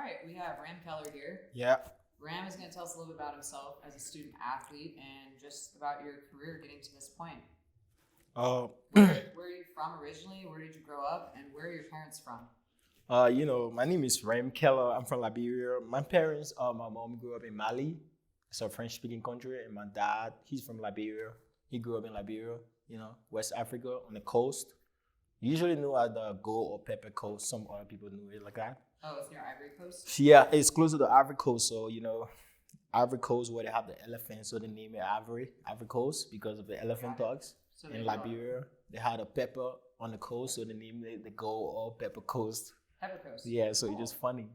right, we have Ram Keller here. Yeah. Ram is going to tell us a little bit about himself as a student athlete and just about your career getting to this point. Where are you from originally? Where did you grow up? And where are your parents from? My name is Ram Keller. I'm from Liberia. My parents, my mom grew up in Mali. It's a French-speaking country. And my dad, he's from Liberia. He grew up in Liberia, West Africa on the coast. Usually knew at the Gold or Pepper Coast. Some other people knew it like that. Oh, it's near Ivory Coast? Yeah, it's close to the Ivory Coast. So, Ivory Coast where they have the elephant. So they name it Ivory Coast because of the elephant dogs. So in Liberia, they had a pepper on the coast. So they named it the Gold or Pepper Coast. Pepper Coast. Yeah, so it's just funny,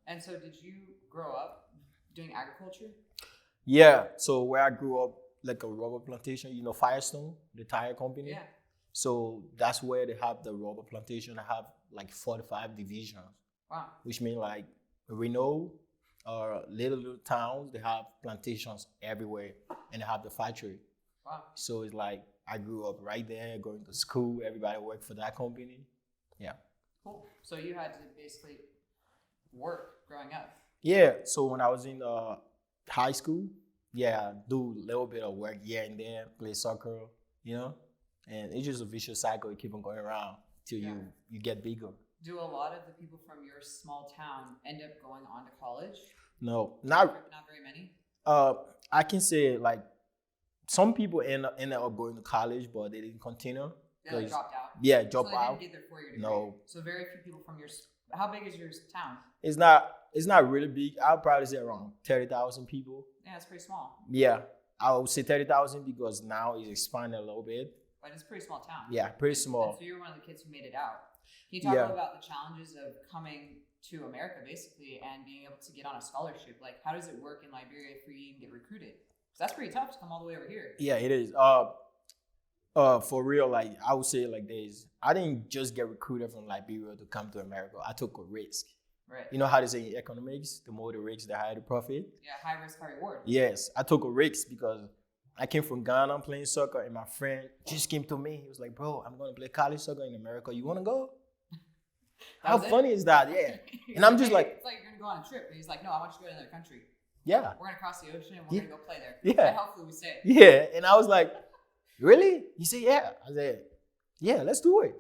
And so did you grow up doing agriculture? Yeah, so where I grew up, like a rubber plantation, Firestone, the tire company. Yeah. So that's where they have the rubber plantation. They have like 45 divisions. Wow. Which means like Renault or little towns, they have plantations everywhere and they have the factory. Wow. So it's like I grew up right there, going to school. Everybody worked for that company. Yeah. Cool. So you had to basically work growing up. Yeah. So when I was in high school, do a little bit of work here and there, play soccer, and it's just a vicious cycle. You keep on going around till you get bigger. Do a lot of the people from your small town end up going on to college? No, not very many. I can say like some people ended up going to college, but they didn't continue. They dropped out. Yeah, dropped so out. They didn't get their 4-year degree. No. So very few people from your. How big is your town? It's not really big. I'll probably say around 30,000 people. Yeah, it's pretty small. Yeah, I would say 30,000 because now it's expanded a little bit. But it's a pretty small town. Yeah, pretty small. And so you're one of the kids who made it out. Can you talk a little about the challenges of coming to America, basically, and being able to get on a scholarship? Like, how does it work in Liberia for you to get recruited? Because that's pretty tough to come all the way over here. Yeah, it is. For real, like I would say like this, I didn't just get recruited from Liberia to come to America. I took a risk. Right. You know how they say in economics, the more the risk, the higher the profit? Yeah, high risk, high reward. Yes, I took a risk because I came from Ghana playing soccer and my friend just came to me. He was like, bro, I'm going to play college soccer in America. You want to go? How funny is that? Yeah. And I'm just like. It's like you're going to go on a trip. And he's like, no, I want you to go to another country. Yeah. We're going to cross the ocean and we're going to go play there. Yeah. And hopefully we stay. Yeah. And I was like, really? He said, yeah. I said, yeah, let's do it.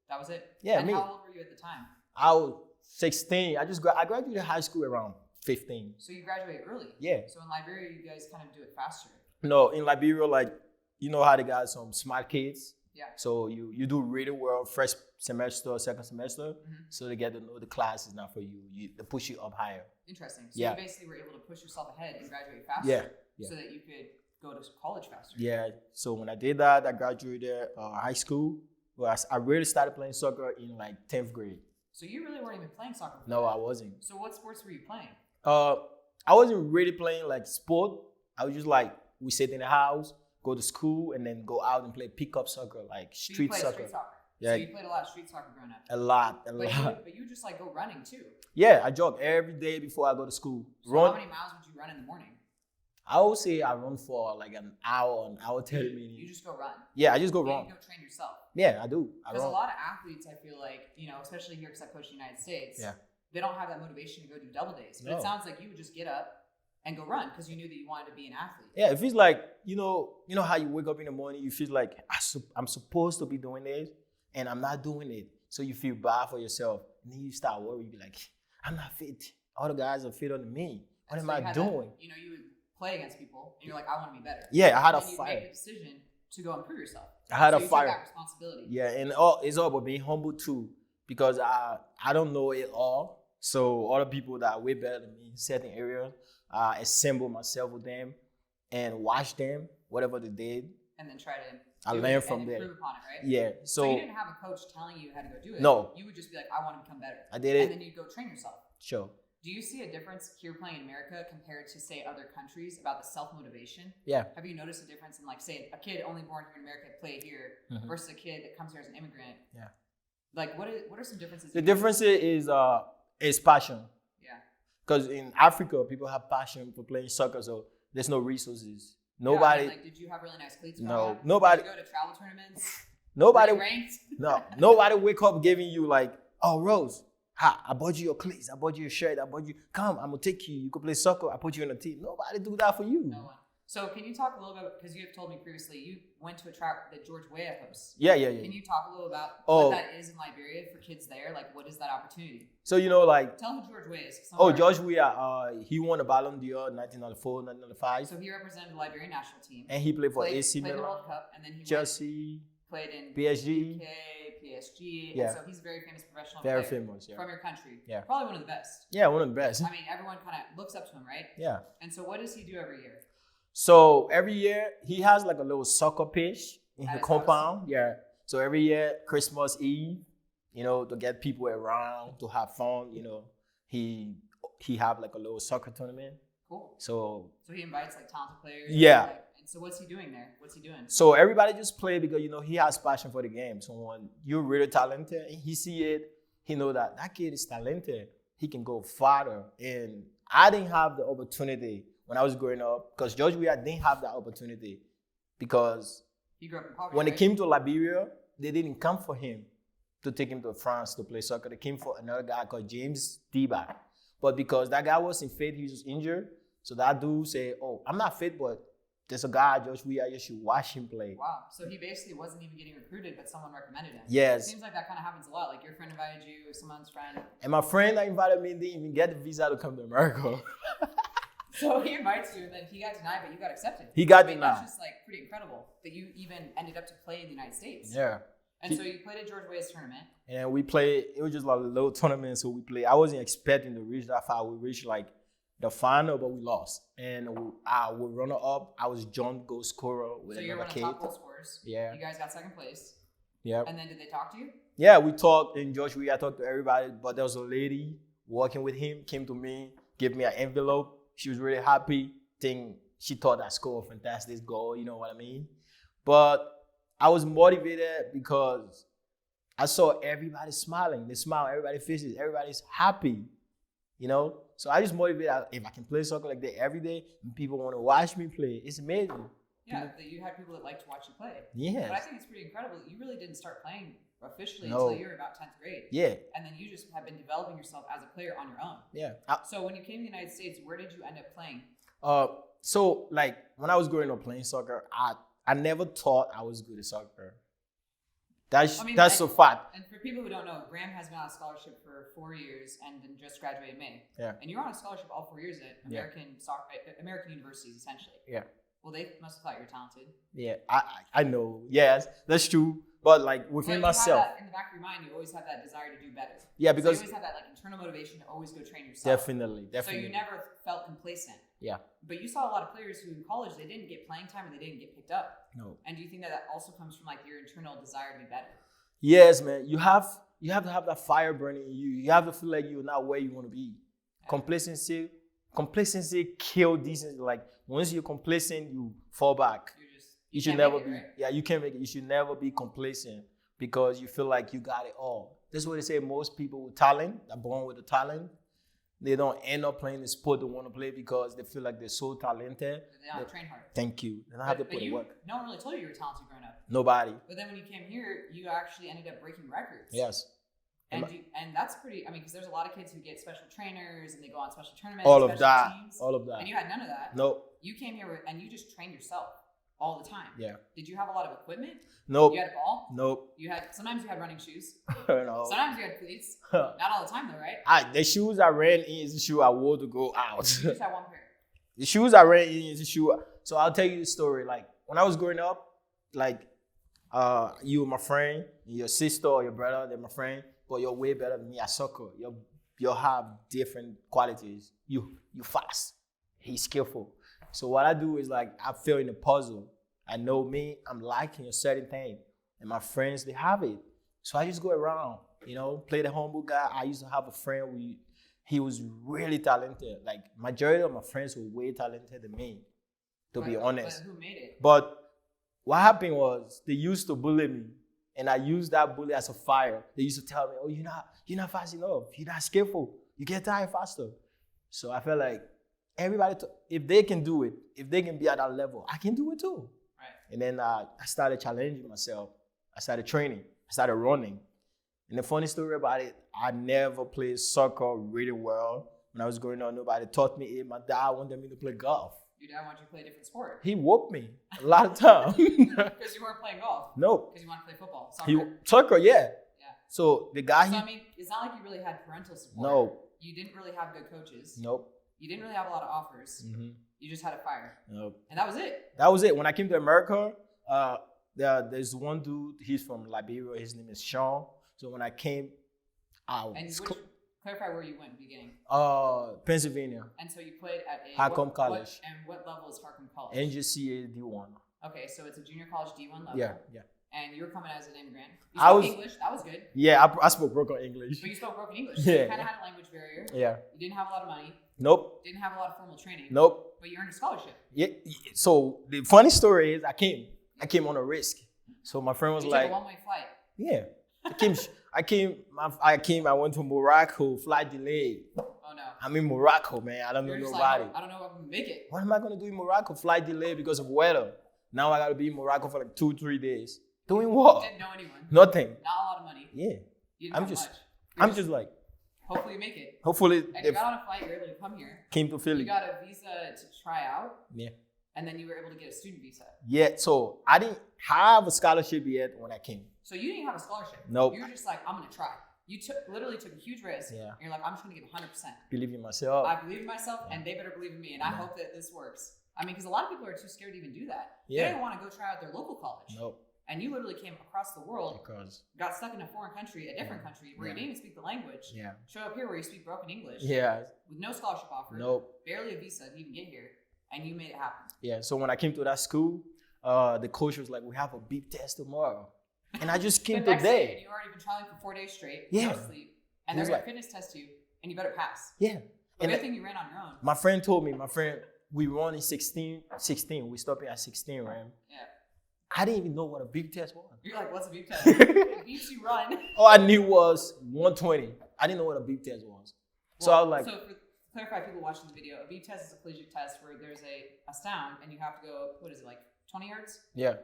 That was it? Yeah, and how old were you at the time? I was 16. I graduated high school around 15. So you graduated early? Yeah. So in Liberia, you guys kind of do it faster? No, in Liberia, like, you know how they got some smart kids? Yeah. So you do really well first semester, second semester. Mm-hmm. So they get to know the class is not for you. They push you up higher. Interesting. So you basically were able to push yourself ahead and graduate faster. Yeah. So that you could go to college faster. Yeah. So when I did that, I graduated high school. Well, I really started playing soccer in like 10th grade. So you really weren't even playing soccer before No, I wasn't. So what sports were you playing? I wasn't really playing like sport. I was just like, we sit in the house, go to school, and then go out and play pickup soccer, like street soccer. Street soccer. Yeah. So you played a lot of street soccer growing up. A lot. But you just like go running too. Yeah, I jog every day before I go to school. So how many miles would you run in the morning? I would say I run for like an hour 30 minutes. You just go run? Yeah, I just go run. You go train yourself? Yeah, I do. Because a lot of athletes, I feel like, especially here because I coach in the United States, they don't have that motivation to go do double days. But it sounds like you would just get up and go run because you knew that you wanted to be an athlete. Yeah, it feels like, you know how you wake up in the morning, you feel like I'm supposed to be doing this and I'm not doing it. So you feel bad for yourself. And then you start worrying, you be like, I'm not fit. All the guys are fitter than me. What am I doing? You would play against people and you're like, I want to be better. Yeah, I had a fire. You make a decision to go improve yourself. I had a fire. Take that responsibility. Yeah, and it's all about being humble too, because I don't know it all. So other people that are way better than me in certain areas, I assemble myself with them and watch them, whatever they did. And then try to I learn from there. Improve upon it, right? Yeah. So you didn't have a coach telling you how to go do it. No. You would just be like, I want to become better. I did it. And then you'd go train yourself. Sure. Do you see a difference here playing in America compared to, say, other countries about the self-motivation? Yeah. Have you noticed a difference in, like, say, a kid only born here in America play here versus a kid that comes here as an immigrant? Yeah. Like, what are some differences? The difference is passion. Yeah. Because in Africa, people have passion for playing soccer, so there's no resources. Nobody. Yeah, like, did you have really nice cleats? No. Nobody. Did you go to travel tournaments? Nobody. Ranked? No. Nobody wake up giving you like, oh, Rose, Ha, I bought you your cleats, I bought you your shirt, I bought you, come, I'm gonna take you, you can play soccer, I put you on a team. Nobody do that for you. No one. So can you talk a little bit, because you have told me previously you went to a track that George Weah hosts. Yeah. Can you talk a little about what that is in Liberia for kids there? Like, what is that opportunity? So, you know, like... Tell who George Weah is. George Weah, he won the Ballon d'Or 1994, 1995. So he represented the Liberian national team. And he played for AC Milan. Played the World Cup, and then he Chelsea. Played in PSG. UK, PSG. Yeah. And so he's a very famous professional player. Very famous, yeah. From your country. Yeah. Probably one of the best. Yeah, one of the best. I mean, everyone kind of looks up to him, right? Yeah. And so what does he do every year? So every year he has like a little soccer pitch in the compound. House? Yeah. So every year, Christmas Eve, you know, to get people around, to have fun, you know, he have like a little soccer tournament. Cool. So he invites like talented players. Yeah. And so what's he doing there? What's he doing? So everybody just play because, you know, he has passion for the game. So when you're really talented and he see it, he know that kid is talented. He can go farther. And I didn't have the opportunity when I was growing up, because George Weah didn't have that opportunity, because he grew up in poverty, when it came to Liberia, they didn't come for him to take him to France to play soccer. They came for another guy called James Diba. But because that guy wasn't fit, he was injured. So that dude said, oh, I'm not fit, but there's a guy, George Weah, you should watch him play. Wow. So he basically wasn't even getting recruited, but someone recommended him. Yes. It seems like that kind of happens a lot. Like your friend invited you, someone's friend. And my friend that invited me didn't even get the visa to come to America. So he invites you, and then he got denied, but you got accepted. He got denied. That's just like pretty incredible that you even ended up to play in the United States. Yeah. And so you played at George Weah's tournament. And we played, it was just like a little tournament, so we played. I wasn't expecting to reach that far. We reached like the final, but we lost. And I was runner up. I was joint goal scorer with another kid. So you're one of the top goal scorers. Yeah. You guys got second place. Yeah. And then did they talk to you? Yeah, we talked. And George Weah, I talked to everybody, but there was a lady working with him, came to me, gave me an envelope. She was really happy. She thought I scored a fantastic goal, you know what I mean? But I was motivated because I saw everybody smiling. They smile, everybody's faces, everybody's happy, you know? So I just motivated, if I can play soccer like that every day and people want to watch me play, it's amazing. Yeah, that you had people that like to watch you play. Yeah. But I think it's pretty incredible that you really didn't start playing officially until you were about 10th grade. Yeah. And then you just have been developing yourself as a player on your own. Yeah. So when you came to the United States, where did you end up playing? So like when I was growing up playing soccer, I never thought I was good at soccer. That's a fact. And for people who don't know, Graham has been on a scholarship for 4 years and then just graduated in May. Yeah. And you were on a scholarship all 4 years at American universities, essentially. Yeah. Well, they must have thought you were talented. Yeah, I know. Yes, that's true. But like within myself, in the back of your mind, you always have that desire to do better. Yeah, because you always have that like internal motivation to always go train yourself. Definitely. So you never felt complacent. Yeah. But you saw a lot of players who in college they didn't get playing time and they didn't get picked up. No. And do you think that also comes from like your internal desire to be better? Yes, man. You have to have that fire burning in you. You have to feel like you're not where you want to be. Yeah. Complacency kill decency. Like once you're complacent, you fall back. You should never be. Right? Yeah, you can't make it. You should never be complacent because you feel like you got it all. That's what they say. Most people with talent, are born with a talent. They don't end up playing the sport they want to play because they feel like they're so talented. They don't train hard. Thank you. They don't have to put in work. No one really told you you were talented growing up. Nobody. But then when you came here, you actually ended up breaking records. Yes. And that's pretty, because there's a lot of kids who get special trainers and they go on special tournaments. All of that. And you had none of that. Nope. You came here and you just trained yourself all the time. Yeah. Did you have a lot of equipment? Nope. You had a ball? Nope. Sometimes you had running shoes. No. Sometimes you had cleats. Not all the time though, right? The shoes I ran in is the shoe I wore to go out. You just had one pair. The shoes I ran in is the shoe. So I'll tell you the story. Like when I was growing up, like you and my friend, your sister or your brother, they're my friend, but you're way better than me at soccer. You'll have different qualities. You fast. He's skillful. So what I do is like I fill in the puzzle. I know me, I'm liking a certain thing. And my friends, they have it. So I just go around, play the humble guy. I used to have a friend, he was really talented. Like majority of my friends were way talented than me, to be honest. But who made it? But what happened was they used to bully me. And I used that bully as a fire. They used to tell me, oh, you're not fast enough. You're not skillful. You get tired faster. So I felt like everybody, if they can do it, if they can be at that level, I can do it too. Right. And then I started challenging myself. I started training. I started running. And the funny story about it, I never played soccer really well. When I was growing up, nobody taught me it. My dad wanted me to play golf. Your dad wanted you to play a different sport. He whooped me a lot of times. Because you weren't playing golf. Nope. Because you wanted to play football. Soccer. Soccer, yeah. Yeah. So the guy. So I mean, it's not like you really had parental support. No. You didn't really have good coaches. Nope. You didn't really have a lot of offers. Mm-hmm. You just had a fire. Nope. And that was it. That was it. When I came to America, there's one dude. He's from Liberia. His name is Shoen. So when I came, Clarify where you went in the beginning. Pennsylvania. And so you played at a Harcum College. And what level is Harcum College? NJCA D1. Okay, so it's a junior college D1 level. Yeah. And you were coming as an immigrant. You I spoke was English. That was good. Yeah, I spoke broken English. But you spoke broken English. So Yeah. you kind of had a language barrier. Yeah. You didn't have a lot of money. Nope. Didn't have a lot of formal training. Nope. But you earned a scholarship. Yeah. So the funny story is, I came on a risk. So my friend was You like, took a one-way flight. yeah. I went to Morocco, flight delayed. Oh no. I'm in Morocco, man. I don't know You're just nobody. like, I don't know if I'm gonna make it. What am I gonna do in Morocco? Flight delayed because of weather. Now I gotta be in Morocco for like 2-3 days. Doing what? Didn't know anyone. Nothing. Not a lot of money. Yeah. You didn't I'm have just much. I'm just like, Hopefully you make it. hopefully And you got on a flight, you were able to come here. came to Philly. You got a visa to try out. Yeah. And then you were able to get a student visa. Yeah, so I didn't have a scholarship yet when I came. So you didn't have a scholarship. Nope. You were just like, I'm gonna try. You literally took a huge risk. Yeah. And you're like, I'm just gonna give 100%. Believe in myself. I believe in myself, and they better believe in me. And I hope that this works. I mean, because a lot of people are too scared to even do that. Yeah. They don't want to go try out their local college. Nope. And you literally came across the world, Because got stuck in a foreign country, a different country, where you didn't even speak the language. yeah. Show up here where you speak broken English. Yeah. With no scholarship offer. Nope. Barely a visa to even get here. And you made it happen. Yeah. So when I came to that school, the coach was like, "We have a beep test tomorrow," and I just came The next day, and today. you already been traveling for 4 days straight. Yeah. No sleep. And He they're was gonna like- fitness test you, and you better pass. Yeah. But And good thing you ran on your own. my friend told me. We run in 16. We stopped at 16, right? Yeah. I didn't even know what a beep test was. You're like, what's a beep test? It beeps you run. All I knew was 120. I didn't know what a beep test was. So I was like, So for clarify, people watching the video, a beep test is a collegiate test where there's a sound and you have to go, what is it, like 20 yards? yeah,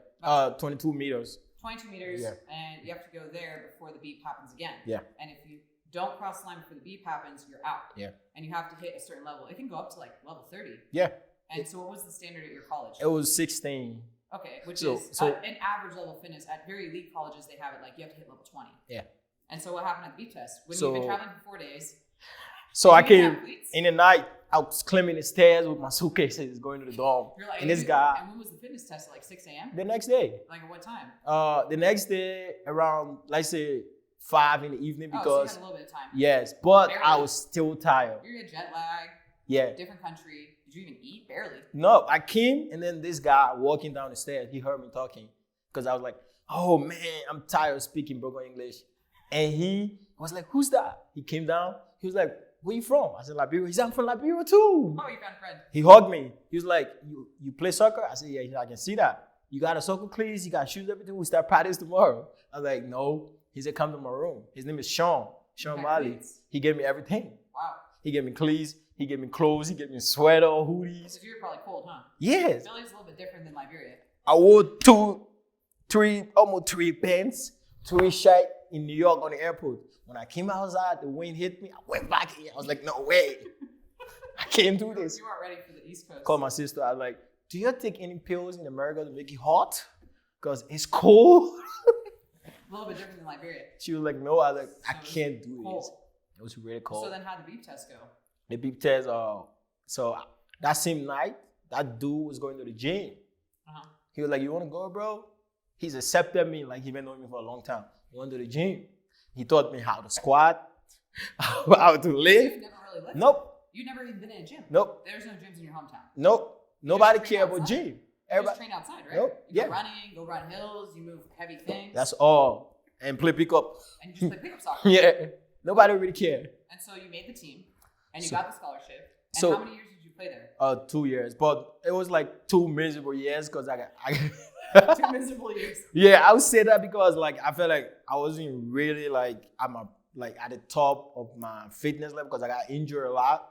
22 meters. 22 meters, Yeah. and you have to go there before the beep happens again. Yeah. And if you don't cross the line before the beep happens, you're out. Yeah. And you have to hit a certain level. It can go up to like level 30. Yeah. And so what was the standard at your college? It was 16. Okay, which So- is so- an average level fitness. At very elite colleges, they have it like you have to hit level 20. Yeah. And so what happened at the beep test? When So- you've been traveling for 4 days, So I you didn't came have cleats? in the night. I was climbing the stairs with my suitcases going to the dorm. You're like, And this guy, And when was the fitness test? At like 6 a.m.? the next day, Like at what time? the next day around, let's say 5 in the evening Oh, so you because had a little bit of time. yes, but Barely. I was still tired. You're a jet lag, Yeah. different country. Did you even eat? Barely. No, I came and then this guy walking down the stairs, he heard me talking because I was like, oh man, I'm tired of speaking broken English. And he was like, who's that? He came down. He was like, where you from? I said, Liberia. He said, I'm from Liberia too. Oh, you found a friend. He hugged me. He was like, you play soccer? I said, yeah, I can see that. You got a soccer cleats, you got shoes, everything. We start practice tomorrow. I was like, no. He said, come to my room. His name is Shoen Okay, Mali. cleats. He gave me everything. Wow. He gave me cleats, he gave me clothes, he gave me sweater, hoodies. So you're probably cold, huh? Yes. Philly's a little bit different than Liberia. I wore almost three pants, 3 shirts in New York on the airport. When I came outside, the wind hit me. I went back in. I was like, no way. I can't do this. You weren't ready for the East Coast. Called my sister. I was like, do you take any pills in America to make it hot? Because it's cold. A little bit different than Liberia. She was like, no. I was like, I So it was can't do cold. this. It was really cold. So then how'd the beep test go? The beep test, so that same night, that dude was going to the gym. Uh-huh. He was like, you want to go, bro? He's accepted me like he been knowing me for a long time. He went to the gym. He taught me how to squat, how to lift. You've never really lifted. Nope, You've never even been in a gym. nope, There's no gyms in your hometown. nope. Nobody train care about outside? gym. You just Everybody, train outside, right? Nope. You go Yeah. running, go run hills, you move heavy things. that's all. And play pickup. And you just play pickup soccer. Yeah, nobody really care. And so you made the team, and you So- got the scholarship. And so- how many years did you play there? 2 years, but it was like 2 miserable years because I 2 miserable years. Yeah, I would say that because like I felt like I wasn't really like at the top of my fitness level because I got injured a lot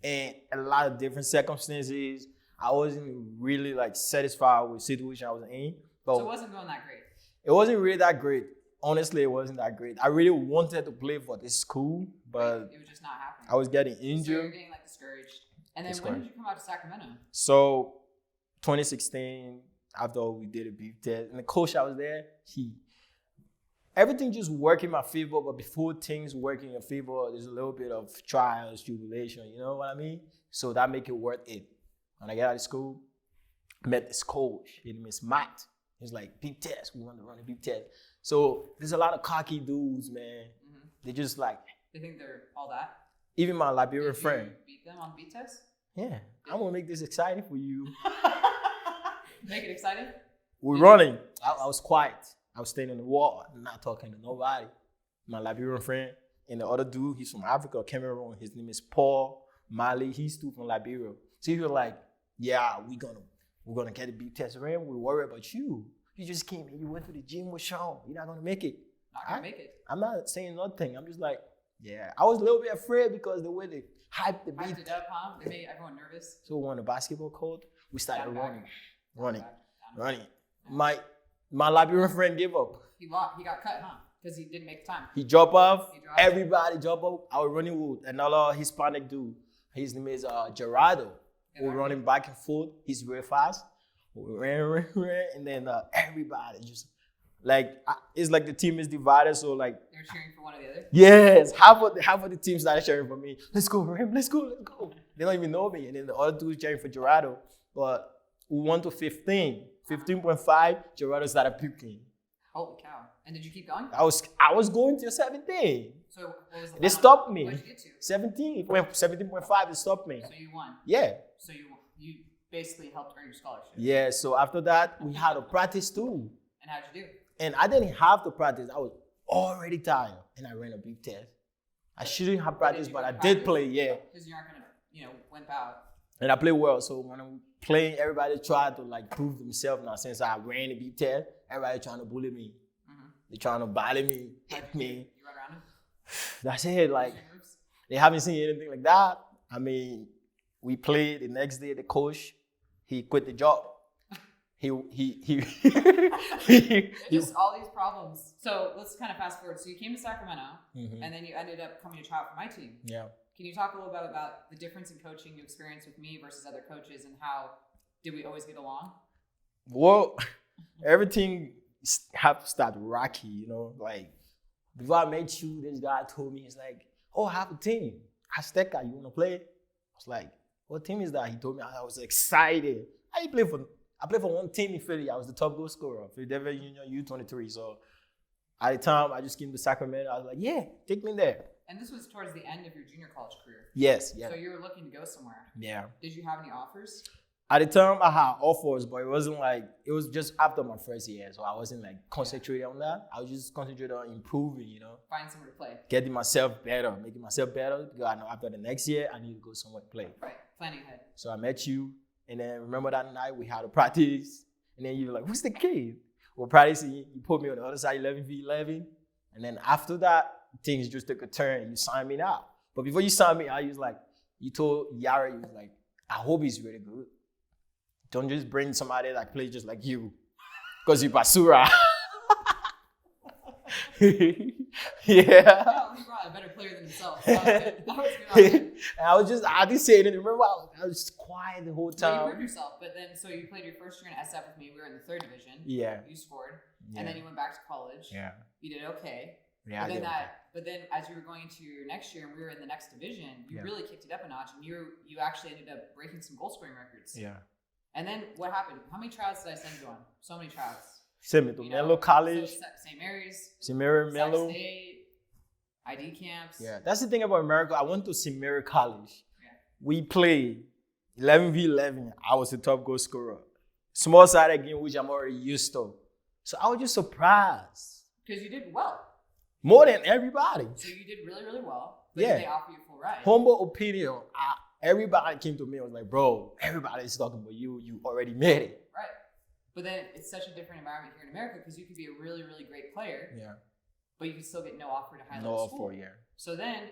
and a lot of different circumstances. I wasn't really like satisfied with the situation I was in. But So it wasn't going that great. it wasn't really that great. honestly, it wasn't that great. I really wanted to play for this school, but it was just not happening. I was getting So you're injured. getting like discouraged. And then when did you come out to Sacramento? So 2016, after we did a beef test, and the coach I was there, everything just worked in my favor, but before things work in your favor, there's a little bit of trials, tribulation, you know what I mean? So that make it worth it. When I get out of school, I met this coach, his name is Matt. He's like, beef test, we want to run a beef test. So there's a lot of cocky dudes, man. Mm-hmm. They just like. They think they're all that? Even my Liberian friend. You beat them on beat test? Yeah, I'm gonna make this exciting for you. Make it exciting? We're running. I was quiet. I was staying in the wall, not talking to nobody. My Liberian friend and the other dude, he's from Africa, Cameroon. His name is Paul Mali. He's too from Liberia. So he was like, yeah, we're gonna get a beef test. We worry about you. You just came and you went to the gym with Shoen. You're not gonna make it. Not gonna make it. I'm not saying nothing. I'm just like, yeah. I was a little bit afraid because the way they hyped the beef. Hyped it up, huh? They made everyone nervous. So we won the basketball court. We started running. Yeah. My Liberian friend gave up. He got cut, huh? Because he didn't make time. He dropped off. Everybody dropped off. I was running with another Hispanic dude. His name is Gerardo. We were running back and forth. He's very fast. We ran, and then everybody just like it's like the team is divided. So like they're cheering for one or the other. Yes, half of the team started cheering for me. Let's go, Ram. Let's go. They don't even know me, and then the other dude cheering for Gerardo. But we won to 15. 15.5, Gerardo started puking. Holy cow. And did you keep going? I was going to 17. So what was the They stopped me. What did you get to? 17. It went 17.5, they stopped me. So you won? Yeah. So you basically helped earn your scholarship? Yeah, so after that, we had a practice too. And how'd you do? And I didn't have to practice. I was already tired, and I ran a big test. I shouldn't have practiced, but I did play, yeah. Because you aren't going to, wimp out. And I played well, so when I'm playing, everybody tried to like prove themselves. Now, since I ran a big test, everybody trying to bully me. Mm-hmm. They're trying to bully me, hit me. You run around him? That's it. Like, they haven't seen anything like that. I mean, we played the next day. The coach, he quit the job. Just all these problems. So let's kind of fast forward. So you came to Sacramento, mm-hmm. and then you ended up coming to try out for my team. Yeah. Can you talk a little bit about the difference in coaching you experienced with me versus other coaches, and how did we always get along? Well, everything have to start rocky, like before I met you, this guy told me, he's like, oh, I have a team. Azteca, you want to play? I was like, what team is that? He told me. I was excited. I played for one team in Philly. I was the top goal scorer, Philadelphia Union U23. So at the time, I just came to Sacramento. I was like, yeah, take me there. And this was towards the end of your junior college career. Yes, yeah. So you were looking to go somewhere. Yeah. Did you have any offers? At the time, I had offers, but it was just after my first year. So I wasn't like concentrating on that. I was just concentrating on improving, Find somewhere to play. Getting myself better, making myself better. Because I know after the next year, I need to go somewhere to play. Right, planning ahead. So I met you, and then remember that night we had a practice, and then you were like, who's the kid? We're practicing, you put me on the other side, 11v11. And then after that, things just took a turn. You signed me out. But before you signed me out, you told Yara, you was like, I hope he's really good. Don't just bring somebody that plays just like you. Because you're Basura. Yeah. No, he brought a better player than himself. That was good. And I didn't say anything. Remember, I was just quiet the whole time. Well, you proved yourself. But then, so you played your first year in SF with me. We were in the 3rd division. Yeah. You scored. Yeah. And then you went back to college. Yeah. You did okay. Yeah, but then as you were going into your next year and we were in the next division, you really kicked it up a notch, and you actually ended up breaking some goal scoring records. Yeah. And then what happened? How many tryouts did I send you on? So many tryouts. Send me to Mello College. So St. Mary's. St. Mary, Mello. State, ID camps. Yeah, that's the thing about America. I went to St. Mary College. Yeah. We played 11v11. I was the top goal scorer. Small side game, which I'm already used to. So I was just surprised. Because you did well. More than everybody. So you did really, really well. But yeah. Did they offer you a full ride? Humble opinion. Everybody came to me and was like, bro, everybody's talking about you. You already made it. Right. But then it's such a different environment here in America because you could be a really, really great player. Yeah. But you can still get no offer to high level level school. No offer, yeah. So then,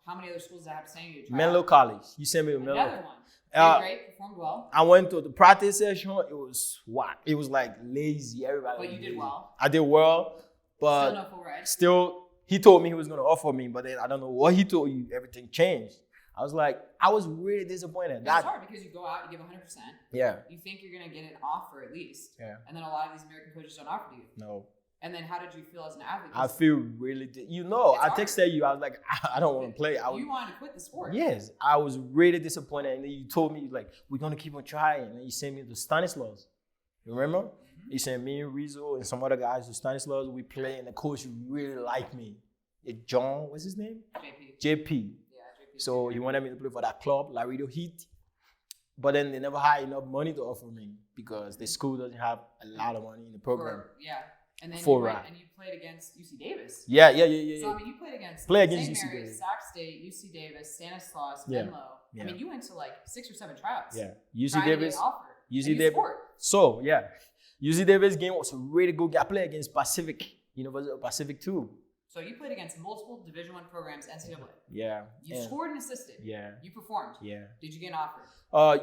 how many other schools did I have to send you to try Menlo out? College. You sent me to Menlo. Another one. Did great, performed well. I went to the practice session. It was whack. It was like lazy. Everybody. But you did well. I did well. but Still no full ride. still, he told me he was going to offer me, but then I don't know what he told you. Everything changed. I was like, I was really disappointed. It's hard because you go out, you give 100%. Yeah. You think you're going to get an offer at least. Yeah. And then a lot of these American coaches don't offer you. No. And then how did you feel as an athlete? I feel really, I hard. texted you. I was like, I don't want to play. You wanted to quit the sport. Yes, I was really disappointed. And then you told me, like, we're going to keep on trying. And then you sent me to Stanislaus. You remember? Mm-hmm. You sent me and Rizzo and some other guys to Stanislaus. We play, and the coach really liked me. John, what's his name? JP. Yeah, JP. So he wanted me to play for that club, Laredo Heat. But then they never had enough money to offer me because the school doesn't have a lot of money in the program. And then you played against UC Davis. Yeah. So I mean, you played against UC Mary, Davis, Sac State, UC Davis, Stanislaus, Menlo. Yeah. I mean, you went to like 6 or 7 tryouts. Yeah, UC Davis. UC Davis. So yeah, UC Davis game was a really good game. I played against Pacific, University of Pacific too. So you played against multiple Division I programs, NCAA. Yeah. You scored and assisted. Yeah. You performed. Yeah. Did you get an offer?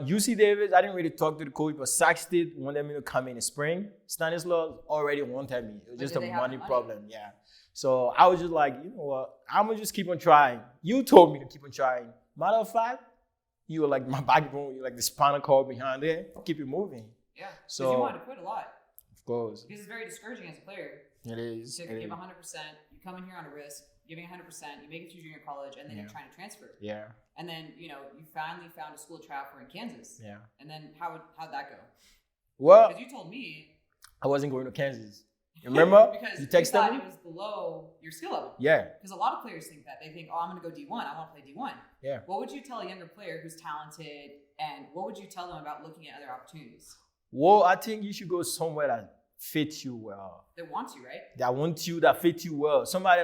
UC Davis, I didn't really talk to the coach, but Sac State wanted me to come in the spring. Stanislaus already wanted me. It was just a money problem. Yeah. So I was just like, you know what? I'm going to just keep on trying. You told me to keep on trying. Matter of fact, you were like my backbone. You're like the spinal cord behind there. Keep it moving. Yeah. So because you wanted to quit a lot. Of course. Because it's very discouraging as a player. It is. To give 100%. You come in here on a risk, giving 100%. You make it through junior college, and then you're trying to transfer. Yeah. And then, you finally found a school trial for in Kansas. Yeah. And then how'd that go? Well, because you told me I wasn't going to Kansas. Remember? Because you texted thought me? It was below your skill level. Yeah. Because a lot of players think that. They think, I'm going to go D1. I want to play D1. Yeah. What would you tell a younger player who's talented, and what would you tell them about looking at other opportunities? Well, I think you should go somewhere that fits you well. That wants you, right? That wants you, that fits you well. Somebody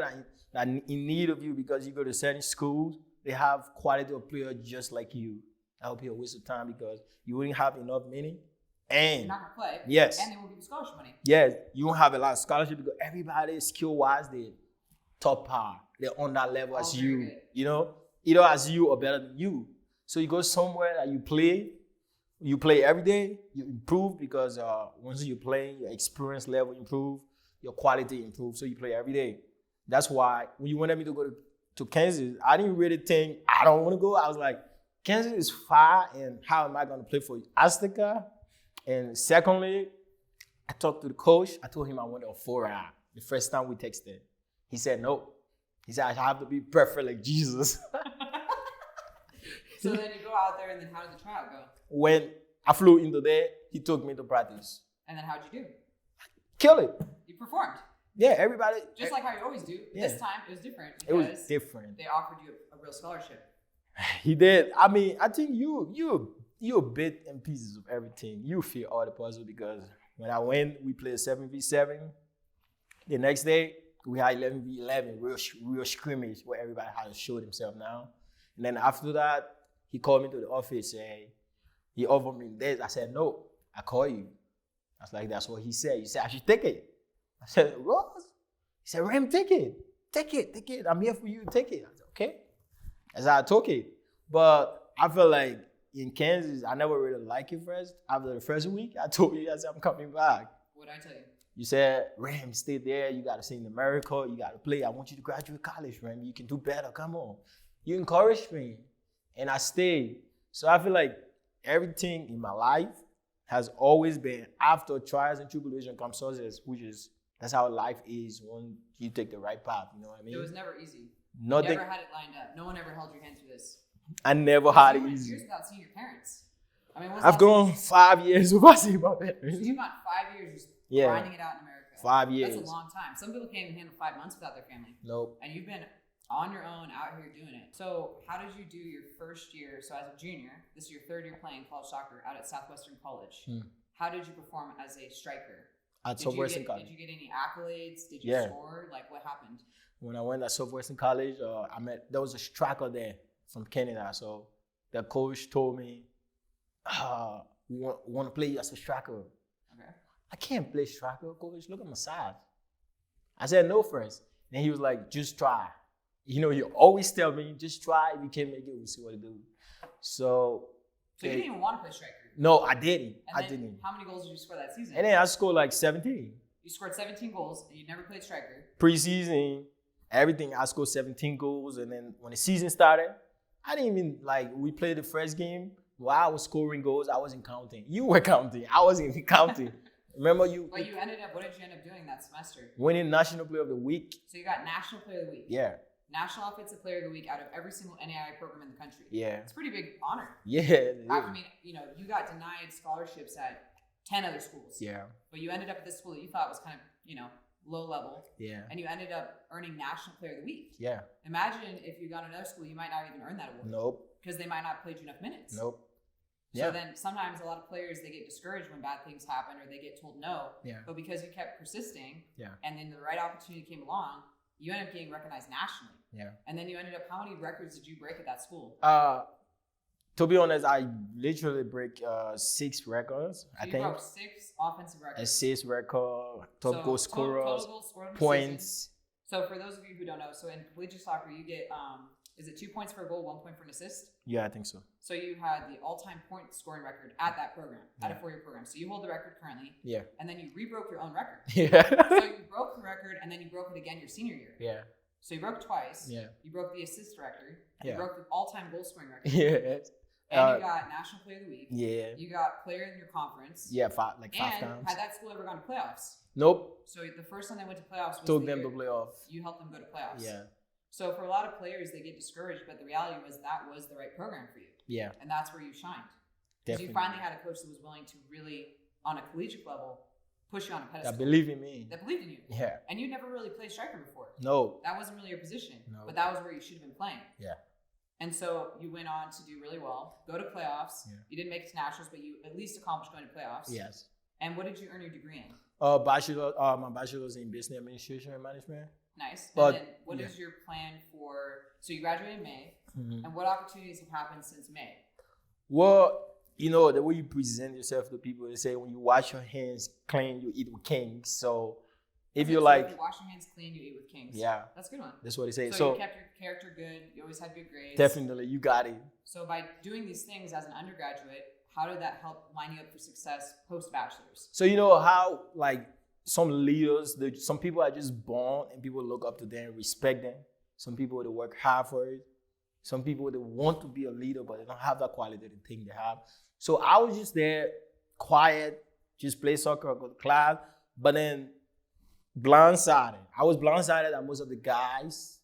that in need of you because you go to certain schools, they have quality of player just like you. That would be a waste of time because you wouldn't have enough money. And you're not going to play. Yes. And they won't give you scholarship money. Yes. You won't have a lot of scholarship because everybody skill-wise, they're top par. They're on that level as you. Good. Either as you or better than you. So you go somewhere that you play every day, you improve because once you play, your experience level improve, your quality improves, so you play every day. That's why when you wanted me to go to Kansas, I didn't really think I don't want to go. I was like, Kansas is far, and how am I going to play for Azteca? And secondly, I talked to the coach. I told him I wanted a 4-hour. The first time we texted, he said no. He said I have to be perfect like Jesus. So then you go out there, and then how did the tryout go? When I flew into there, he took me to practice. And then how'd you do? Kill it. You performed. Yeah, everybody. Just like how you always do. Yeah. This time, it was different. It was different. They offered you a real scholarship. He did. I mean, I think you bit and pieces of everything. You feel all the puzzle because when I went, we played 7v7. The next day, we had 11v11, real scrimmage where everybody had to show themselves now. And then after that, he called me to the office and he offered me this. I said, no, I call you. I was like, that's what he said. He said, I should take it. I said, what? He said, Ram, take it. Take it. I'm here for you. Take it. I said, okay. As I took it. But I feel like in Kansas, I never really liked it first. After the first week, I told you, I said, I'm coming back. What did I tell you? You said, Ram, stay there. You got to sing the miracle. You got to play. I want you to graduate college, Ram. You can do better. Come on. You encouraged me. And I stayed. So I feel like everything in my life has always been after trials and tribulation comes success, that's how life is when you take the right path. You know what I mean? It was never easy. Nothing. You never had it lined up. No one ever held your hand through this. I never had it easy. Years without seeing your parents. I mean, I've gone 5 years without seeing my parents. So you've got 5 years just grinding it out in America. 5 years. That's a long time. Some people can't even handle 5 months without their family. Nope. And you've been on your own out here doing it. So how did you do your first year? So as a junior, this is your third year playing college soccer out at Southwestern College. How did you perform as a striker? At Southwestern College. Did you get any accolades? Did you score? Like, what happened? When I went at Southwestern College, there was a striker there from Canada. So the coach told me, we want to play you as a striker. Okay. I can't play striker, coach. Look at my size. I said no first. Then he was like, just try. You always tell me, just try. If you can't make it, we'll see what to do. So you didn't even want to play striker? No, I didn't. And then how many goals did you score that season? And then I scored like 17. You scored 17 goals, and you never played striker. Preseason, everything, I scored 17 goals. And then when the season started, I didn't even, we played the first game. While I was scoring goals, I wasn't counting. You were counting. I wasn't even counting. Remember you? But you ended up, what did you end up doing that semester? Winning National Player of the Week. So you got National Player of the Week. Yeah. National Offensive Player of the Week out of every single NAIA program in the country. Yeah. It's a pretty big honor. Yeah. I mean, you got denied scholarships at 10 other schools. Yeah. But you ended up at this school that you thought was kind of, low level. Yeah. And you ended up earning National Player of the Week. Yeah. Imagine if you got another school, you might not even earn that award. Nope. Because they might not played you enough minutes. Nope. So then sometimes a lot of players, they get discouraged when bad things happen or they get told no. Yeah. But because you kept persisting and then the right opportunity came along, you ended up getting recognized nationally. Yeah. And then you ended up, how many records did you break at that school? To be honest, I literally break 6 records. So I you think broke 6 offensive records. Assist record, top goal scorers, total goals scored in the points. Season. So for those of you who don't know, so in collegiate soccer, you get is it 2 points for a goal, 1 point for an assist? Yeah, I think so. So you had the all-time point scoring record at that program, at a 4-year program. So you hold the record currently. Yeah. And then you rebroke your own record. Yeah. So you broke the record and then you broke it again your senior year. Yeah. So you broke twice. Yeah. You broke the assist record. Yeah. You broke the all-time goal scoring record. Yeah. And you got National Player of the Week. Yeah. You got Player in your conference. Yeah, 5 and times. had that school ever gone to playoffs? Nope. So the first time they went to playoffs was Took them to playoff. You helped them go to playoffs. Yeah. So for a lot of players, they get discouraged, but the reality was that was the right program for you. Yeah. And that's where you shined. Because you finally had a coach that was willing to really, on a collegiate level, push you on a pedestal. That believed in me. That believed in you. Yeah. And you never really played striker before. No. That wasn't really your position. No. But that was where you should have been playing. Yeah. And so you went on to do really well, go to playoffs. Yeah. You didn't make it to nationals, but you at least accomplished going to playoffs. Yes. And what did you earn your degree in? My bachelor's in business administration and management. Nice. But, and then what is your plan for, so you graduated in May, and what opportunities have happened since May? Well, the way you present yourself to people, they say when you wash your hands clean, you eat with kings. So if you're if you wash your hands clean, you eat with kings. Yeah. That's a good one. That's what they say. So you kept your character good, you always had good grades. Definitely, you got it. So by doing these things as an undergraduate, how did that help line you up for success post-bachelor's? So you know how some leaders, some people are just born and people look up to them, respect them. Some people, they work hard for it. Some people, they want to be a leader, but they don't have that quality they think they have. So I was just there, quiet, just play soccer, go to class, but then blindsided. I was blindsided that most of the guys,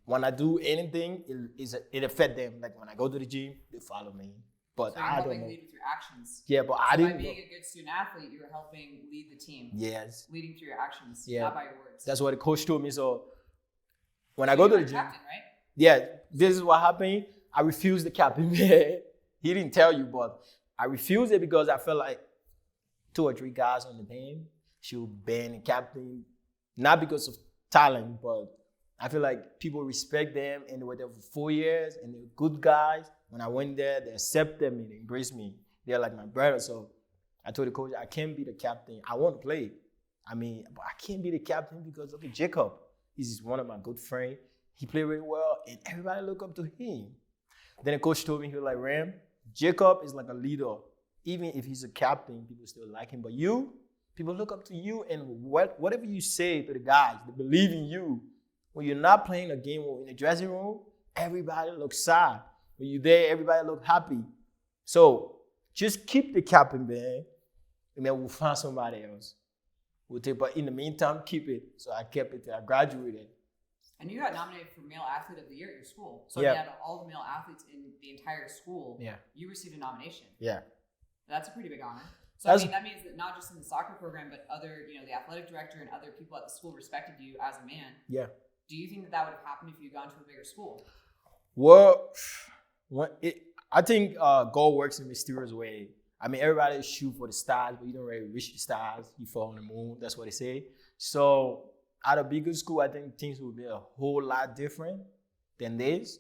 when I do anything, it affects them. Like when I go to the gym, they follow me. But so you're helping lead with your actions. Yeah, but I didn't. By being a good student athlete, you were helping lead the team. Yes. Leading through your actions, yeah. not by your words. That's what the coach told me. So when I go to the gym, captain, right? Yeah, this is what happened. I refused the captain. He didn't tell you, but I refused it because I felt like 2 or 3 guys on the team should ban the captain, not because of talent, but I feel like people respect them and they were there for 4 years and they're good guys. When I went there, they accepted me, they embraced me. They're like my brother. So I told the coach, I can't be the captain. I want to play. But I can't be the captain because look at Jacob. He's one of my good friends. He played really well and everybody look up to him. Then the coach told me, he was like, Ram, Jacob is like a leader. Even if he's a captain, people still like him. But you, people look up to you and whatever you say to the guys, they believe in you. When you're not playing a game or in the dressing room, everybody looks sad. When you're there, everybody looks happy. So just keep the captain, man, and then we'll find somebody else. But in the meantime, keep it. So I kept it till I graduated. And you got nominated for Male Athlete of the Year at your school. So yeah. you had all the male athletes in the entire school. Yeah. You received a nomination. Yeah. That's a pretty big honor. So that means that not just in the soccer program, but other, the athletic director and other people at the school respected you as a man. Yeah. Do you think that would have happened if you had gone to a bigger school? Well, I think God works in a mysterious way. I mean, everybody shoot for the stars, but you don't really reach the stars. You fall on the moon. That's what they say. So at a bigger school, I think things would be a whole lot different than this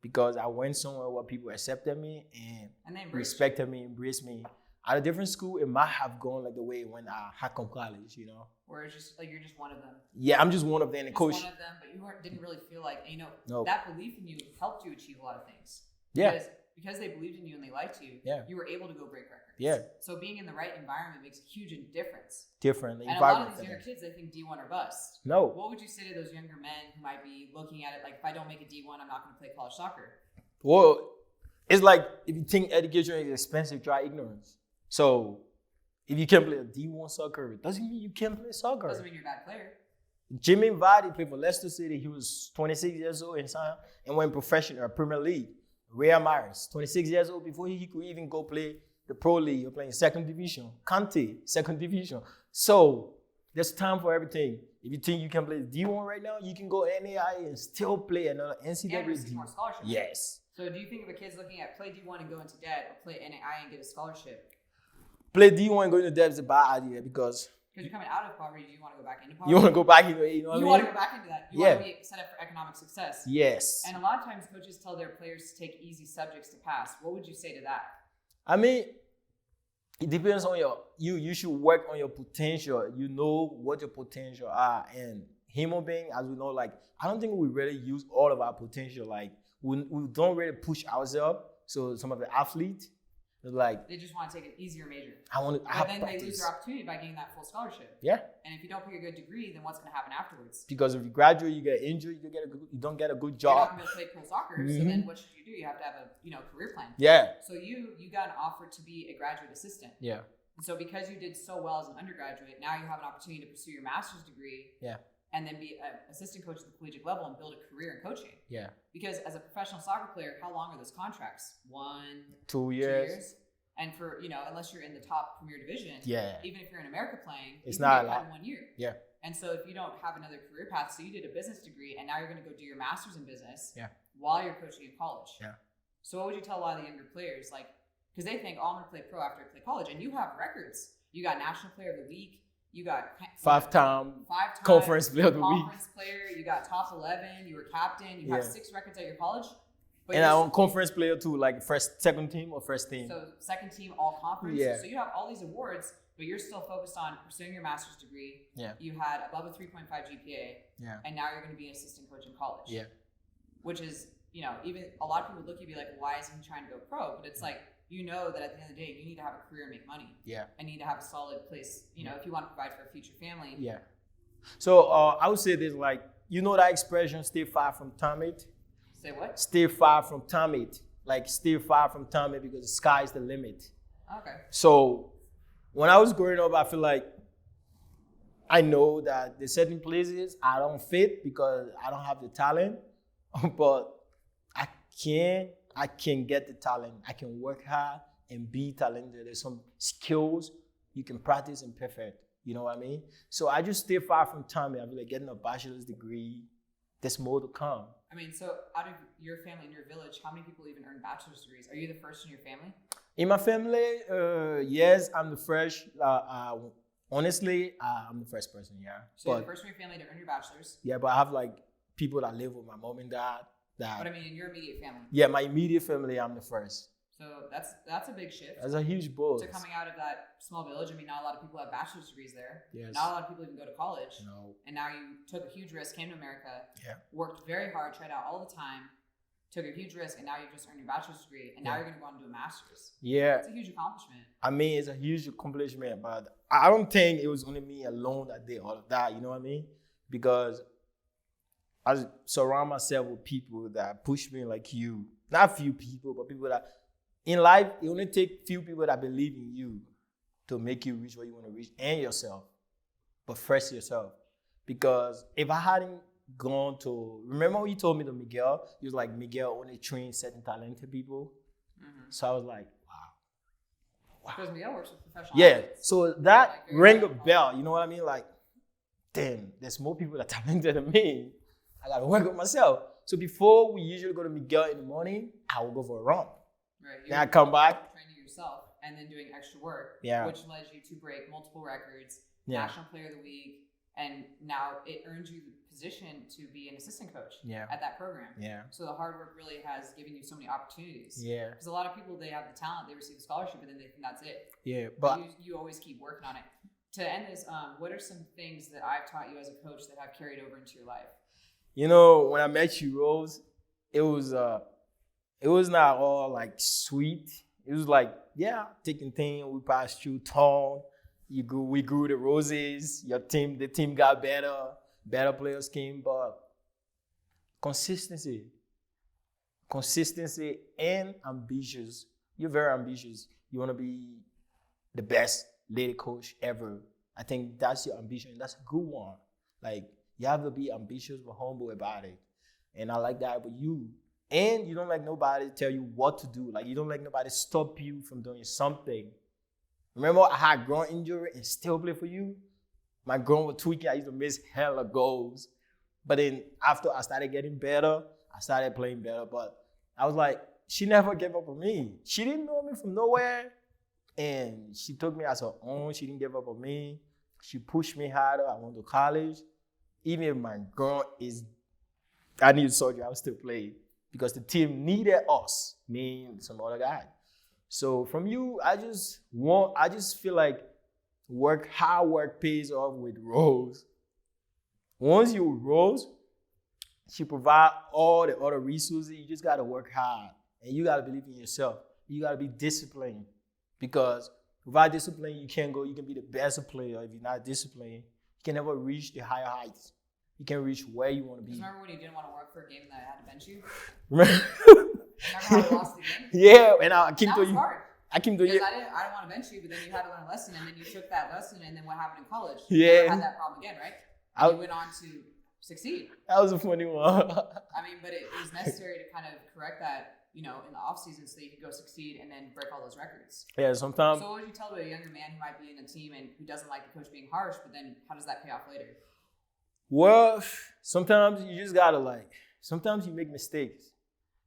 because I went somewhere where people accepted me and they respected me, embraced me. At a different school, it might have gone like the way it went at Hacom College, Where it's just like you're just one of them. Yeah, I'm just one of them. And coach, one of them, but you didn't really feel like, Nope. that belief in you helped you achieve a lot of things. Yeah. Because because they believed in you and they liked you, you were able to go break records. Yeah. So being in the right environment makes a huge difference. Different and a lot of these younger kids, they think D1 or bust. No. What would you say to those younger men who might be looking at it like, if I don't make a D1, I'm not going to play college soccer? Well, it's like if you think education is expensive, try ignorance. So if you can't play a D1 soccer, it doesn't mean you can't play soccer. Doesn't mean you're a bad player. Jimmy Vardy played for Leicester City. He was 26 years old and went professional, Premier League. Rhea Myers, 26 years old, before he could even go play the Pro League. You're playing second division. Kante, second division. So there's time for everything. If you think you can play D1 right now, you can go NAI and still play another NCAA. And receive more scholarships. Yes. So do you think if a kid's looking at play D1 and go into debt, or play NAI and get a scholarship? Play D1 and go into debt is a bad idea because you're coming out of poverty, you want to go back into poverty. You want to go back into it, you want to go back into that. You want to be set up for economic success. Yes. And a lot of times coaches tell their players to take easy subjects to pass. What would you say to that? I mean, it depends on you should work on your potential. You know what your potential are. And human being, as we know, like, I don't think we really use all of our potential. Like, we don't really push ourselves. So some of the athletes, like, they just want to take an easier major. But then they lose their opportunity by getting that full scholarship. Yeah. And if you don't pick a good degree, then what's going to happen afterwards? Because if you graduate, you get injured, you don't get a good job. You're not going to play pro soccer. So then what should you do? You have to have a career plan. Yeah. So you got an offer to be a graduate assistant. Yeah. And so because you did so well as an undergraduate, now you have an opportunity to pursue your master's degree. Yeah. And then be an assistant coach at the collegiate level and build a career in coaching. Yeah. Because as a professional soccer player, how long are those contracts? 2 years. And for, unless you're in the top premier division, even if you're in America playing, it's not a lot. 1 year. Yeah. And so if you don't have another career path, so you did a business degree and now you're going to go do your master's in business while you're coaching in college. Yeah. So what would you tell a lot of the younger players? Like, because they think, I'm going to play pro after I play college. And you have records. You got National Player of the Week. You got five-time conference player of the week. You got top 11. You were captain. You have 6 records at your college. But and I'm conference player too, like second team or first team. So second team, all conference. Yeah. So you have all these awards, but you're still focused on pursuing your master's degree. Yeah. You had above a 3.5 GPA. Yeah. And now you're going to be an assistant coach in college. Yeah. Which is, even a lot of people look at you and be like, why isn't he trying to go pro? But it's like, that at the end of the day, you need to have a career and make money. Yeah. And need to have a solid place, if you want to provide for a future family. Yeah. So I would say this, like, that expression, stay far from Tomit. Say what? Stay far from Tomit. Like, stay far from Tomit because the sky is the limit. Okay. So when I was growing up, I feel like I know that there's certain places I don't fit because I don't have the talent, but I can get the talent. I can work hard and be talented. There's some skills you can practice and perfect. You know what I mean? So I just stay far from Tomit. I feel like getting a bachelor's degree. There's more to come. I mean, so out of your family in your village, how many people even earn bachelor's degrees? Are you the first in your family? In my family, yes, I'm the first. Honestly, I'm the first person, yeah. So you're the first in your family to earn your bachelor's? Yeah, but I have like people that live with my mom and dad. But I mean, in your immediate family? Yeah, my immediate family, I'm the first. So that's a big shift. That's a huge boost. So coming out of that small village, I mean, not a lot of people have bachelor's degrees there. Yes. Not a lot of people even go to college. No. And now you took a huge risk, came to America, worked very hard, tried out all the time, took a huge risk, and now you've just earned your bachelor's degree, and now you're going to go on and do a master's. Yeah. It's a huge accomplishment. I mean, it's a huge accomplishment, but I don't think it was only me alone that did all of that, you know what I mean? Because I surround myself with people that push me like you. Not few people, but people that... In life, it only takes few people that believe in you to make you reach where you want to reach, and yourself. But first yourself. Because if I hadn't gone to... Remember when you told me to Miguel? You was like, Miguel only trains certain talented people. Mm-hmm. So I was like, wow. Because Miguel works with professional athletes. So that rang a bell. You know what I mean? Like, damn, there's more people that are talented than me. I got to work with myself. So before we usually go to Miguel in the morning, I will go for a run. Right. Then I come back. Training yourself and then doing extra work, which led you to break multiple records, National Player of the Week, and now it earns you the position to be an assistant coach at that program. Yeah. So the hard work really has given you so many opportunities. Yeah. Because a lot of people, they have the talent, they receive a scholarship, and then they think that's it. Yeah. But you always keep working on it. To end this, what are some things that I've taught you as a coach that have carried over into your life? When I met you, Rose, it it was not all like sweet. It was like, yeah, taking thing. We passed through town. We grew the roses. The team got better. Better players came, but consistency and ambitious. You're very ambitious. You want to be the best lady coach ever. I think that's your ambition. That's a good one. Like, you have to be ambitious but humble about it. And I like that about you. And you don't let nobody tell you what to do. Like, you don't let nobody stop you from doing something. Remember, I had groin injury and still play for you? My groin was tweaking. I used to miss hella goals. But then after I started getting better, I started playing better. But I was like, she never gave up on me. She didn't know me from nowhere. And she took me as her own. She didn't give up on me. She pushed me harder. I went to college. Even if my groin I needed surgery, I would still play. Because the team needed us, me and some other guy. So from you, I just feel like hard work pays off with Rose. Once you with Rose, she provide all the other resources. You just gotta work hard. And you gotta believe in yourself. You gotta be disciplined. Because without discipline, you can be the best player. If you're not disciplined, you can never reach the higher heights. You can reach where you want to be. Remember when you didn't want to work for a game that I had to bench you? Remember how you lost the game? Yeah, and I came that to was you. Hard. I came to you. Because I didn't want to bench you, but then you had to learn a lesson, and then you took that lesson, and then what happened in college? Yeah. You had that problem again, right? And you went on to succeed. That was a funny one. I mean, but it was necessary to kind of correct that, in the off season, so you could go succeed and then break all those records. Yeah, sometimes. So what would you tell to a younger man who might be in a team and who doesn't like the coach being harsh, but then how does that pay off later? Well, sometimes you just gotta sometimes you make mistakes.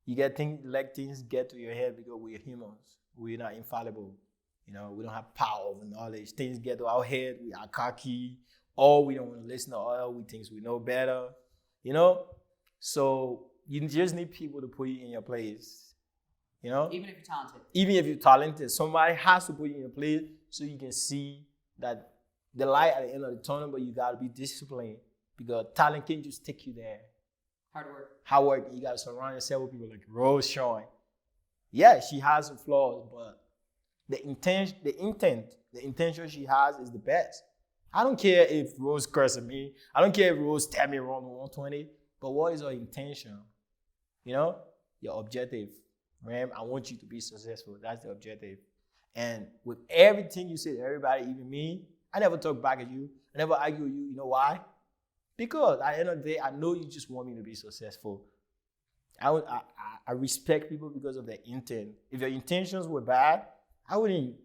You things get to your head because we're humans. We're not infallible. We don't have power over knowledge. Things get to our head. We are cocky. Or we don't want to listen to oil. We think we know better. So you just need people to put you in your place. Even if you're talented. Even if you're talented, somebody has to put you in your place so you can see that the light at the end of the tunnel, but you gotta be disciplined. Because talent can't just take you there. Hard work. You gotta surround yourself with people like Rose, Shoen. Yeah, she has some flaws, but the intention she has is the best. I don't care if Rose curses me. I don't care if Rose tell me wrong on 120. But what is her intention? Your objective. Ram, I want you to be successful. That's the objective. And with everything you say to everybody, even me, I never talk back at you. I never argue with you. You know why? Because at the end of the day, I know you just want me to be successful. I respect people because of their intent. If your intentions were bad, I wouldn't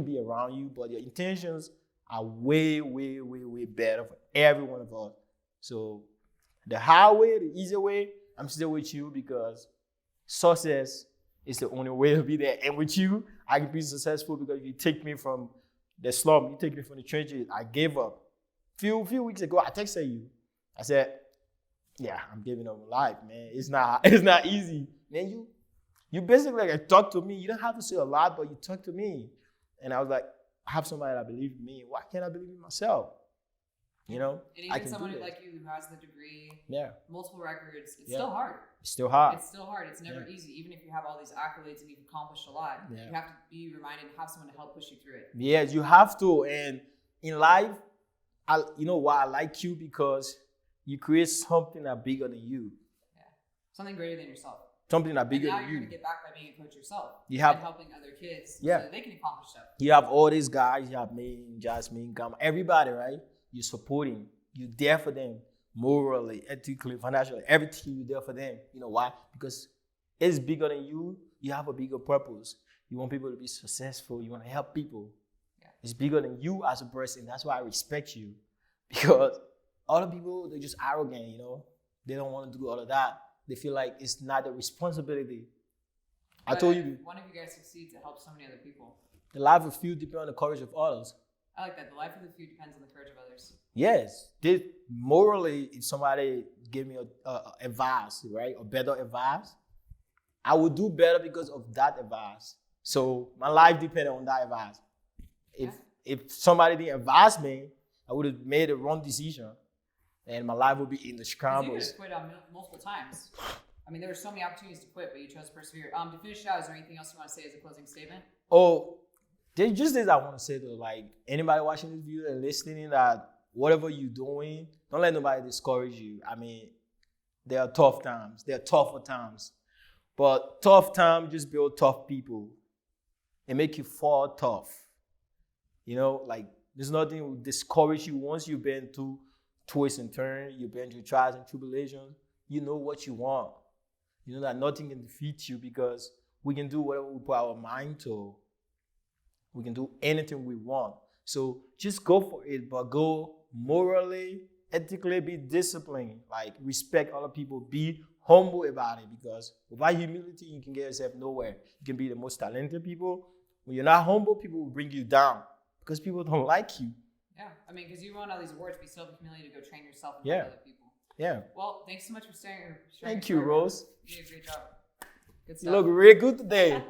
be around you. But your intentions are way, way, way, way better for every one of us. So the hard way, the easy way, I'm still with you because success is the only way to be there. And with you, I can be successful because you take me from the slum, you take me from the trenches. I gave up. Few weeks ago, I texted you. I said, yeah, I'm giving up life, man. It's not easy. Man, you basically talk to me. You don't have to say a lot, but you talk to me. And I was like, I have somebody that believes in me. Why can't I believe in myself? And even somebody like you who has the degree, multiple records, it's still hard. It's still hard. It's never easy. Even if you have all these accolades and you've accomplished a lot, you have to be reminded and have someone to help push you through it. Yes, you have to. And in life, why I like you? Because you create something that's bigger than you. Yeah. Something greater than yourself. Something that's bigger than you. Now you're going to get back by being a coach yourself. And helping other kids so that they can accomplish stuff. You have all these guys. You have me, Jasmine, Gamma, everybody, right? You're supporting. You're there for them morally, ethically, financially, everything you're there for them. You know why? Because it's bigger than you. You have a bigger purpose. You want people to be successful. You want to help people. Yeah. It's bigger than you as a person. That's why I respect you. Because other people, they're just arrogant, They don't want to do all of that. They feel like it's not their responsibility. But I told you. One of you guys succeeds, it helps so many other people. The life of few depends on the courage of others. I like that. The life of the few depends on the courage of others. Yes. Morally, if somebody gave me advice, right, or better advice, I would do better because of that advice. So my life depended on that advice. If somebody didn't advise me, I would have made a wrong decision, and my life would be in the scrambles. You could have quit on multiple times. I mean, there were so many opportunities to quit, but you chose to persevere. To finish out, is there anything else you want to say as a closing statement? Oh, there's just this I want to say though, like anybody watching this video and listening, that whatever you're doing, don't let nobody discourage you. I mean, there are tough times. There are tougher times. But tough times just build tough people and make you fall tough. You know, like there's nothing that will discourage you once you've been through twists and turns, you've been through trials and tribulations. You know what you want. You know that nothing can defeat you because we can do whatever we put our mind to. We can do anything we want. So just go for it, but go morally, ethically, be disciplined, like respect other people, be humble about it, because without humility, you can get yourself nowhere. You can be the most talented people. When you're not humble, people will bring you down because people don't like you. Yeah, I mean, because you won all these awards, but you still have the humility to go train yourself and Yeah. other people. Yeah. Well, thanks so much for sharing. Thank you, Rose. You did a great job. Good You stuff. look really good today.